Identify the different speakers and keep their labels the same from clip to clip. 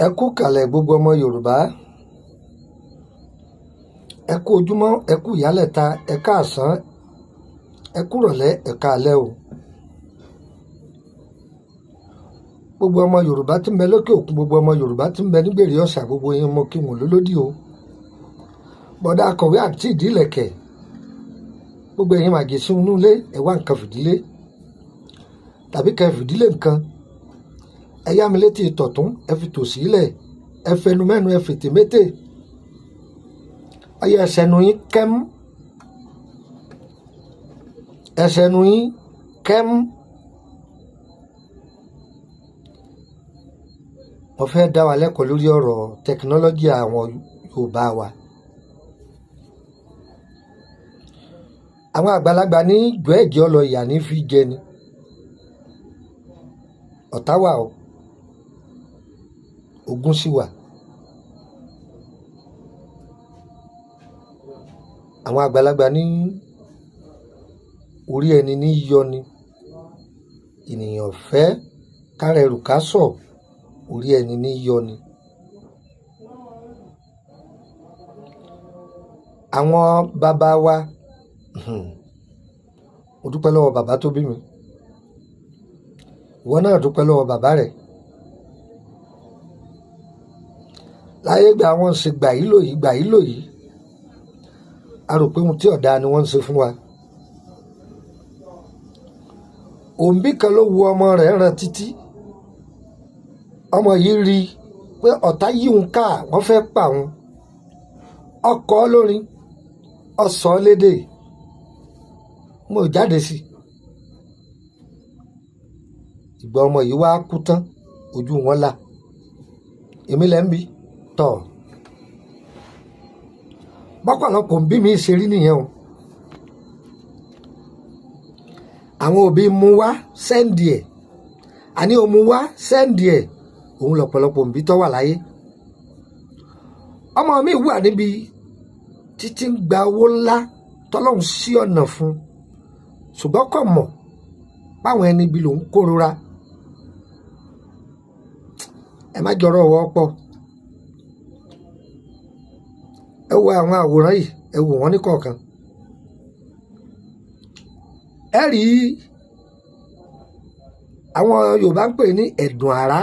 Speaker 1: Ẹ kú kalẹ̀ gbogbo ọmọ Yorùbá, ẹ kú ojúmọ́, ẹ kú ìyálẹ̀ta, ẹ káàsán, ẹ kú ìrọ̀lẹ́, ẹ káalẹ́ o. Gbogbo ọmọ Yorùbá tí ń bẹ lókè òkun, gbogbo ọmọ Yorùbá tí ń bẹ nígbèrè ọ̀sà, gbogbo yín mo kí wọn lólódì o. Bọ̀dá akọ̀wé àti ìdílẹ̀kẹ̀, gbogbo ẹ̀yin màgì sí inú ilé, ẹ wá nǹkan fìdílé tàbí kẹ́ fìdílé nǹkan. Ẹ yá mi létí ìtọ̀tún, ẹ fi tòsí ilẹ̀, ẹ fẹnu mẹ́nu, ẹ fètè mété. Ọyẹ ẹsẹ̀nu yín kẹ́m, ẹsẹ̀nu yín kẹ́m. Mo fẹ́ dá wa lẹ́kọ̀ọ́ lórí ọ̀rọ̀ tẹkinọ́lọ́jì àwọn Yorùbá wa. Àwọn àgbàlagbà ní jọ ẹ̀jẹ̀ ọlọ ìyà ní fi jẹ ni. Ọ̀tá wà o, ogun sì wà. Àwọn àgbàlagbà ní orí ẹni ní yọ ni, ènìyàn fẹ́ kárẹ̀rù ká sọ̀, orí ẹni ní yọ ni. Àwọn bàbá wa, mo dúpẹ́ lọ́wọ́ bàbá tó bí mi, ìwọ náà dúpẹ́ lọ́wọ́ bàbá rẹ̀. Láyé gbà wọ́n ṣe gbà yí lòyí, gbà yí lòyí, a rò pé ohun tí ọ̀dà ni wọ́n ń ṣe fún wa. Òǹbí kan ló wu ọmọ rẹ̀ ràn títí, ọmọ yìí rí i pé ọ̀tá yí òun ká, wọ́n fẹ́ pa òun. Ọkọ̀ lórin, ọ̀sán lédè, mo jáde sí i. Ìgbà ọmọ yìí wá kú tán, ojú wọn là. Èmi lẹ́ ń bí tọ̀. Bọ́pọ̀lọpọ̀ ń bí mi ṣe rí nìyẹn o. Àwọn òbí mú wá sẹ́ǹdì ẹ̀, àní o mú wá sẹ́ǹdì ẹ̀, òun lọ̀pọ̀lọpọ̀ ń bí tọ́ wà láyé. Ọmọ mi wà níbi títí ń gba owó ńlá tọ́lọ́hún sí ọ̀nà fún, ṣùgbọ́n kò mọ̀ báwọn ẹni bí lòun kórora. Ẹ má jọrọ ọwọ́ pọ̀. Ẹ wo àwọn àwòrán yìí, ẹ wò wọ́n ní kọ̀ọ̀kan. Ẹ rí àwọn Yorùbá ń pè ní ẹ̀dùn àrá.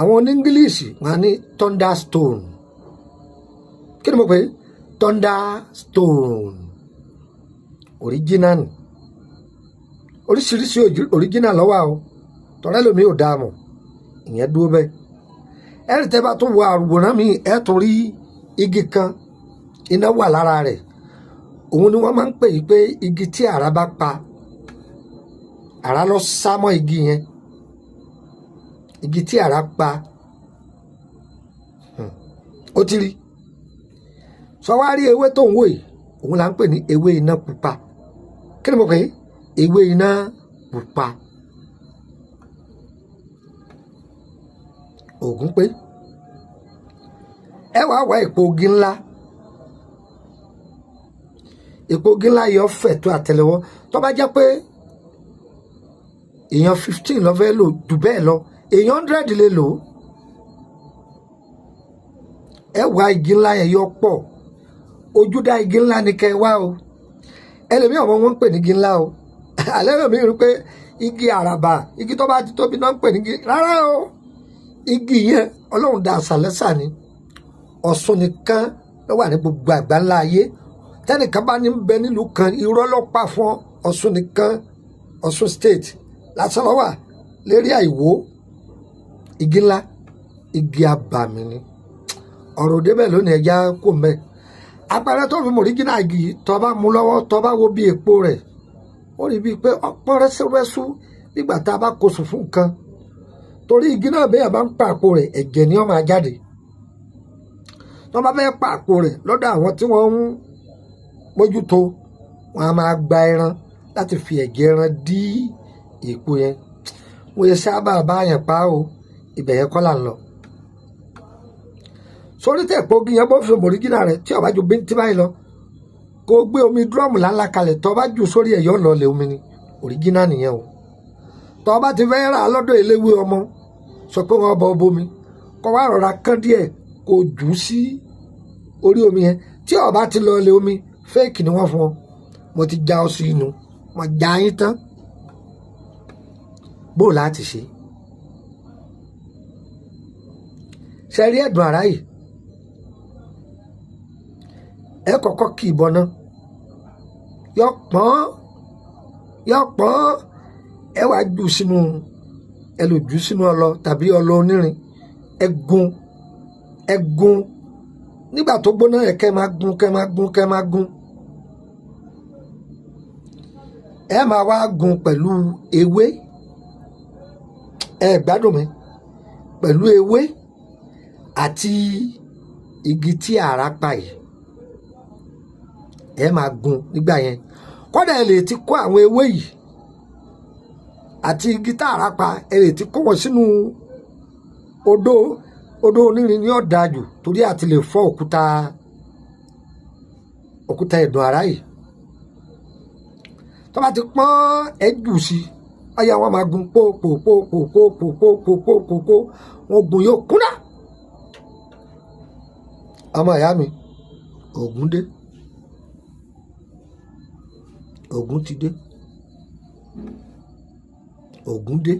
Speaker 1: Àwọn ní English wọ́n ní thunderstone. Kí ni mo pè é? Thunderstone. Original ni. Oríṣiríṣi original ló wà o. Tọ́rẹ́ lómi ò dáa mọ̀, ìyẹn dúró bẹ́ẹ̀. Ẹ rí tẹ́ bá tún wo àwòrán mi, ẹ tún rí igi kan, iná wà lára rẹ̀. Òun ni wọ́n máa ń pè é pé igi tí àrá bá pa, àrá lọ sá mọ́ igi yẹn. Igi tí àrá pa, ó ti rí. Sọ wá rí ewé tó ń wò yìí, òun là ń pè ní ewé iná pupa. Kí ni mo pè é? Ewé iná pupa. Ògún pé ẹ wá wá èpo ogi ńlá. Èpo ogi ńlá yọ fẹ̀ tó àtẹ́lẹwọ́. Tó bá jẹ́ pé èèyàn 15 ló fẹ́ lò, jù bẹ́ẹ̀ lọ, èèyàn 100 lè lò. Ẹ wá igi ńlá yẹn yọ pọ̀. Ojúdá igi ńlá ni kẹ́ wá o. Ẹlòmíì ọmọ wọn ń pè ní igi ńlá o. Àlẹ́ mi rí pé igi àràbà, igi tó bá ti tóbi náà ń pè ní igi. Rárá o. Igi yẹn Ọlọ́run dá àṣàlẹ́sà ni. Ọ̀ṣun nìkan ló wà ní gbogbo àgbáńlá ayé. Tẹ́nìkan bá ní bẹ nílùú kan, irọ́ ló pa fún Ọ̀ṣun nìkan. Ọ̀ṣun state lásán ló wà lérí Àìwó. Igi ńlá, igi abàmì ni. Ọ̀rọ̀ débẹ̀ lónìí ẹja kò mẹ́. Àpẹẹrẹ tó fi mọ̀ original igi tó bá mú lọ́wọ́, tó bá wo bí èpo rẹ̀, ó rí bíi pé ọ̀pọ̀ rẹ́súrẹ́sú nígbà tá a bá kó sùn fún nǹkan. Torí igi náà bẹ́ẹ̀ bá ń pa àpò rẹ̀, ẹ̀jẹ̀ ni ó máa jáde. Tó bá fẹ́ pa àpò rẹ̀ lọ́dọ̀ àwọn tí wọ́n ń mójútó, wọ́n á máa gba ẹran láti fi ẹ̀jẹ̀ ẹran dí èpo yẹn. Wọ́n yẹ sábà bá yẹn pa o, ibẹ̀ yẹn kọ́ là ń lọ. Sórí tẹ̀ pé ogi yẹn bó fi mọ̀ original rẹ̀ tí ó bá ju bíntín báyìí lọ, kó gbé omi dúrọ́ọ̀mù láńlá kalẹ̀, tó bá jù sórí ẹ̀ yọ̀ lọ lẹ̀ omi ni. Original nìyẹn o. tọ́ bá ti fẹ́ rà lọ́dọ̀ eléwé ọmọ sọ pé wọ́n bọ bomi kọ́ wá rọra kán díẹ̀ kó jù ú sí orí omi yẹn tí ó bá ti lọ ilé omi fẹ́ẹ̀kì ni wọ́n fún ọ mo ti já ọ sí inú mo já yín tán bó láti ṣe rí ẹ̀dùn àrá yìí ẹ kọ́kọ́ kì í bọ náà yọ pọ́n ẹ wàá jù sínú ẹ lò jù sínú ọlọ tàbí ọlọ onírin ẹ gún nígbà tó gbóná yẹ kẹ́ máa gún ẹ máa wá gún pẹ̀lú ewé ẹ gbádùn mi pẹ̀lú ewé àti igi tí àrá pa yìí ẹ máa gún nígbà yẹn kódà ẹ lè ti kó àwọn ewé yìí àti igi tá àrá pa ẹ lè ti kó wọn sínú odó onírin ní ọ̀dà jù torí àti lè fọ́ òkúta ẹ̀dùn àrá yìí tó bá ti pọ́n ẹ jù sí ọyà wọn máa gun pòpòpòpòpòpòpòpòpò wọn gun yóò kúnná ọmọ ìyá mi Ògún dé Ògún ti dé Ògún dé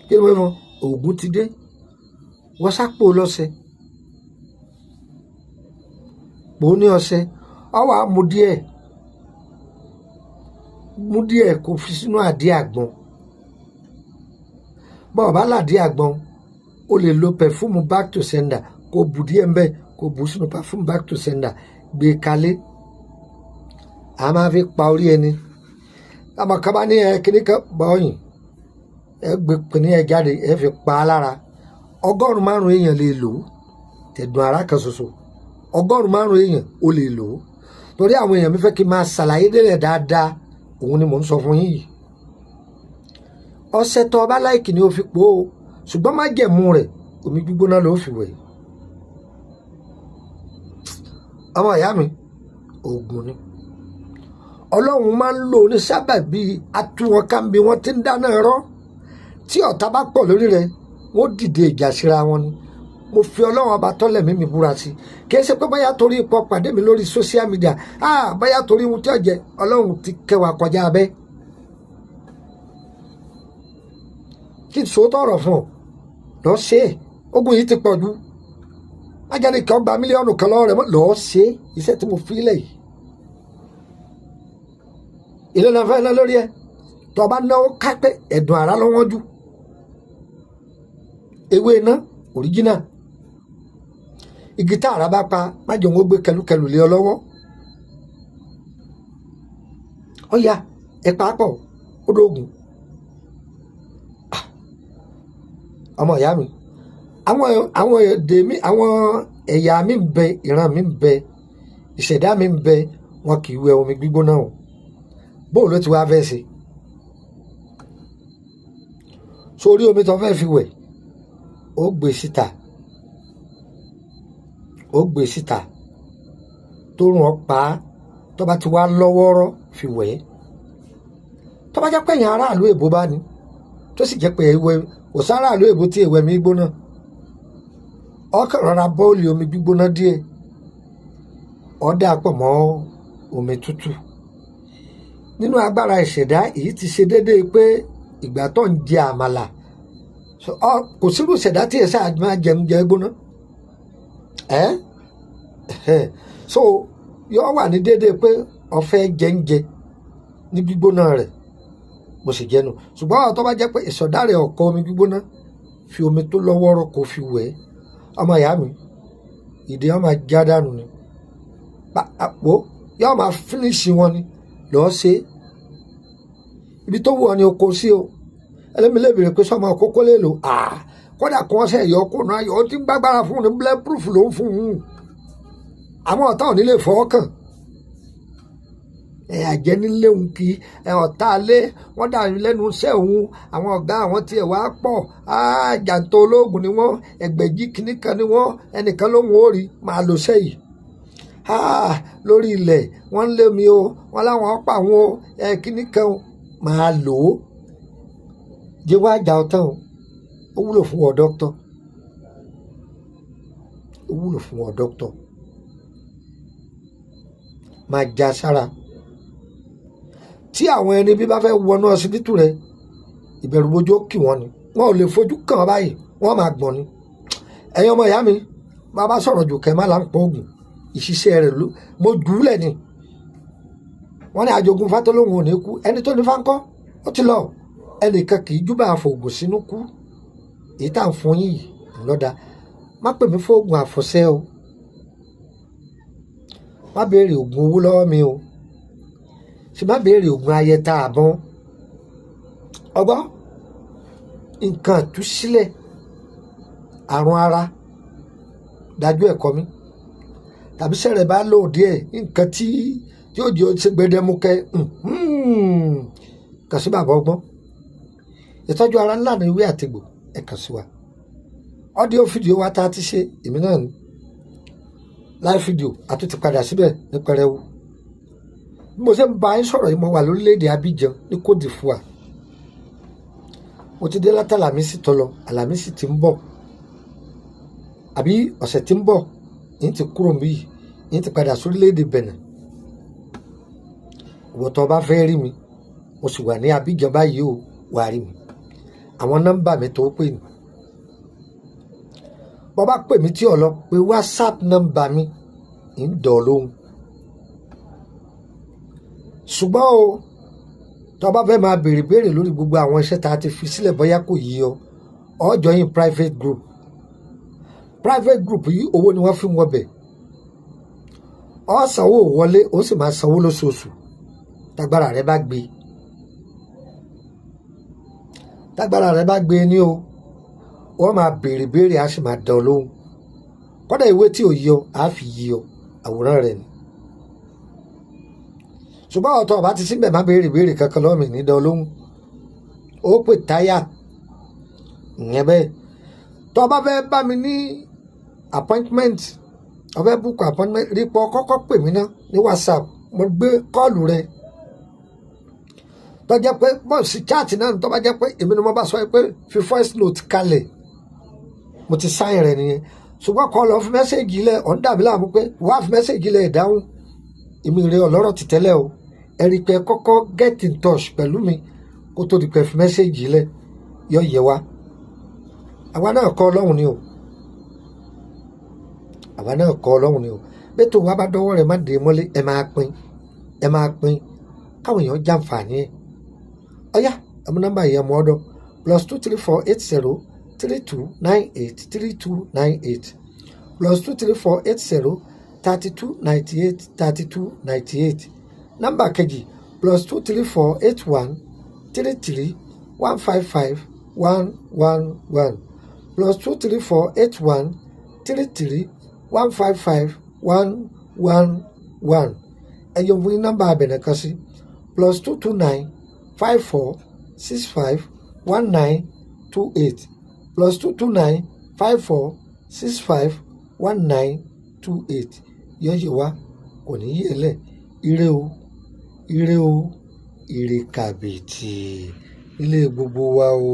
Speaker 1: kí ló mọ Ògún ti dé wọ́n sápò lọ́sẹ̀ pò ní ọṣẹ ọwọ́ àmú díẹ̀ kó fi sínú àdí àgbọn bọ́ọ̀ bá làdí àgbọn o lè lo pẹ̀fúmù back to sender kó bù díẹ̀ ń bẹ́ kó bù sínú pẹ̀fúmù back to sender gbé kalẹ̀ a máa fi pa orí ẹni àmọ́ kaba ní kíní kan bọ́ọ̀yìn ẹ gbé kíní ẹ jáde ẹ fi pa á lára 500 èèyàn lè lò ó tẹ̀dùn àrá kan ṣoṣo 500 èèyàn ó lè lò ó torí àwọn èèyàn mi fẹ́ kí n máa ṣàlàyé délẹ̀ dáadáa òun ni mò ń sọ fún yín yìí ọṣẹ tó ọba láìkì ni ó fi pò ó ṣùgbọ́n má jẹ̀mú rẹ̀ omi gbígbóná ló fi wẹ̀ ọmọ ìyá mi Ògún ni Ọlọ́run máa ń lò ní sábàbí atúwọ̀nkámbi wọn ti ń dáná ẹ̀rọ tí ọ̀tá bá pọ̀ lórí rẹ̀ wọ́n dìde ìjà síra wọn ni mo fi Ọlọ́run ọba tọ́lẹ̀ mímí búra sí kì í ṣe pé báyà torí ipò pàdé mi lórí social media báyà torí ohun tí ó jẹ Ọlọ́run ti kẹwàá kọjá abẹ́ kí n sòótọ́ ọ̀rọ̀ fún ọ lọ́ọ́ ṣe é ogun yìí ti pọ̀ jù májàní kan gba mílíọ̀nù kan lọ́wọ́ rẹ̀ mọ́ lọ́ọ́ ṣe é iṣẹ́ tí mo fi lẹ̀ yìí ilé náà fẹ́ ná lórí ẹ tó bá náwó kápẹ́ ẹ̀dùn àrá lọ́wọ́ jù ewé iná original igi tá àrá bá pa májọ wọn gbé kẹlúkẹlù lé ọ lọ́wọ́ ọ̀ya ẹ pàápọ̀ ó dóògùn ọmọ ìyá mi àwọn èdè mi àwọn ẹ̀yà mi ń bẹ ìran mi ń bẹ ìṣẹ̀dá mi ń bẹ wọn kì í wẹ omi gbígbóná o bóun ló ti wá fẹ́ ṣe sórí omi tó fẹ́ fi wẹ̀ ó gbé síta tó rùn ọ́ pa á tó bá ti wá lọ́wọ́rọ́ fi wẹ̀ tó bá jẹ́ pé èèyàn aráàlú èbó bá ní tó sì jẹ́ pé ìwẹ̀ kò sáráàlú èbó tí ìwẹ̀ mi gbóná ọkàn rọra bọ́ọ̀lì omi gbígbóná díẹ̀ ó dà pọ̀ mọ́ omi tútù nínú agbára ìṣẹ̀dá èyí ti ṣe déédéé pé ìgbà tó ń jẹ àmàlà kò sírú ìṣẹ̀dá tí ẹ̀sẹ̀ máa jẹun jẹ gbóná so yọ wà ní déédéé pé ọ̀fẹ́ jẹ́ńjẹ ní gbígbóná rẹ̀ bó ṣe jẹ́nu ṣùgbọ́n àwọn tó bá jẹ́ pé ìṣọ̀dá rẹ̀ ọ̀kọ́ omi gbígbóná fi omi tó lọ́wọ́rọ́ kó fi wẹ̀ ọmọ ìyá mi ìdí wọn máa já dànù ni àpò yọ máa fínísì wọn ni lọ́ọ́ ṣe ibi tó wù ọ ni o kò sí o ẹlẹ́mìlẹ́bìrì pé sọ́mọ kókó lè lò kódà kó wọ́n ṣe ẹ̀yọ́ kó náà yọ ọ́ tí ń gbàgbára fún un ní bulletproof ló ń fún un àwọn ọ̀tá ò ní lè fọwọ́ kàn àjẹ́ nílé òun kì í ọ̀tá alẹ́ wọ́n dàbí lẹ́nu iṣẹ́ òun àwọn ọ̀gá àwọn tiẹ̀ wá pọ̀ jàǹtó ológun ni wọ́n ẹgbẹ̀jì kìíní kan ni wọ́n ẹnìkan lóhun ó rí máa lò sẹ́yìn lórí ilẹ̀ wọ́n ń lé mi o wọ́n láwọn pa àwọn kíní kan máa lò ó jẹ́ wá jà ọ́ tán o ó wúlò fún ọ dókítà ó wúlò fún ọ dókítà máa já sára tí àwọn ẹni bí bá fẹ́ wọnú ọsibítù rẹ ìbẹ̀rù bojo kì wọ́n ni wọn ò lè fojú kàn ọ́ báyìí wọ́n máa gbọ̀n ni ẹ̀yin ọmọ ìyá mi bàbá sọ̀rọ̀ jù kẹ́ má là ń pọ̀ oògùn ìṣiṣẹ́ rẹ̀ ló mo jù ú lẹ̀ ni wọ́n ní àjogún fátólóhùn ò ní kú ẹni tó ní fáńkọ́ ó ti lọ ẹnìkan kì í júbà àfọ̀gùn sínú kú èyí tá à ń fún yìí lọ́dà má pè mí fóògùn àfọ̀ṣẹ́ o má béèrè oògùn owó lọ́wọ́ mi o ṣe má béèrè oògùn ayẹta àbọ̀n ọgbọ́n nǹkan àtúnṣílẹ̀ àrùn ara dájú ẹ̀kọ́ mi tàbí sẹ̀rẹ̀ bá lò díẹ̀ nǹkan tí yóò jẹ́ ṣe gbẹdẹmukẹ kàn sí bàbá ọgbọ́n ìtọ́jú ara ńlá ní ìwé àtìgbò ẹ̀ kàn sí wa ọ́díò fídíò wa tá a ti ṣe èmi náà ní láì fídíò àtúntì padà síbẹ̀ ní pẹrẹwu bí mo ṣe ń bá yín sọ̀rọ̀ yìí mo wà lórílẹ̀‐èdè Abidjan ní Côte d'Ivoire mo ti dé láti Àlàmísì tó lọ Àlàmísì ti ń bọ̀ àbí ọ̀sẹ̀ tí ń bọ̀ yín ti kúrò níbí yín ti padà sórílẹ̀‐èdè Benin ìwọ̀tọ̀ bá fẹ́ rí mi mo sì wà ní Abidjan báyìí o wà rí mi àwọn nọ́mbà mi tó pè ní bọ́ bá pè mí tí ò lọ pé WhatsApp nọ́mbà mi ń dọ̀ lóhùn ṣùgbọ́n o tó bá fẹ́ máa béèrè lórí gbogbo àwọn iṣẹ́ tá a ti fi sílẹ̀ bóyá kò yí ọ ọ join private group yìí owó ni wọ́n fi ń wọbẹ̀ ọ sanwó wọlé ó sì máa sanwó lóṣooṣù tágbára rẹ bá gbé ní o wọ́n máa béèrè á sì máa dán ọ lóhùn kọ́dà ìwé tí ò yí ọ á fi yí ọ àwòrán rẹ ni ṣùgbọ́n ọ̀tọ̀ ọba ti síbẹ̀ má béèrè kankan lọ́mì ní dán ọ lóhùn ó pè táyà ìyẹn bẹ́ẹ̀ tó bá fẹ́ bá mi ní appointment ó fẹ́ book appointment rí pọ̀ kọ́kọ́ pè mí ná ní WhatsApp mo gbé kọ́ọ̀lù rẹ tó jẹ́ pé bọ́ọ̀sì chaati náà tó bá jẹ́ pé èmi ni mo bá sọ pé fi voice note kalẹ̀ mo ti sáyìn rẹ nìyẹn ṣùgbọ́n kọ́ lọ fi mẹ́sẹ̀gì lẹ̀ ọ̀n dàbí láàmú pé wàá fi mẹ́sẹ̀gì lẹ̀ ìdáhùn èmi rẹ ọlọ́rọ̀ ti tẹ́lẹ̀ o ẹ̀rí pé kọ́kọ́ get in touch pẹ̀lú mi kó tó di pé fi mẹ́sẹ̀gì lẹ̀ yọ yẹ wa àwa náà kọ́ ọlọ́run ni o bẹ́ẹ̀ tó wá bá dọ́wọ́ rẹ̀ má dé mọ́lé ẹ máa pín káwọn èèyàn jàǹfààní ẹ̀ ọ̀yá àmú nọ́mbà yìí ọmọ ọdọ +2348032983298 +2348032983298 nọ́mbà kejì +2348133155111 +2348133155111 ẹ̀yọ̀ fún nọ́mbà abẹ̀nẹ̀ kan sí +22954651928 +22954651928 yọ̀yẹ̀ wá kò ní yẹ̀ lẹ̀ ire o ire kàbìtì ilé gbogbo wa o.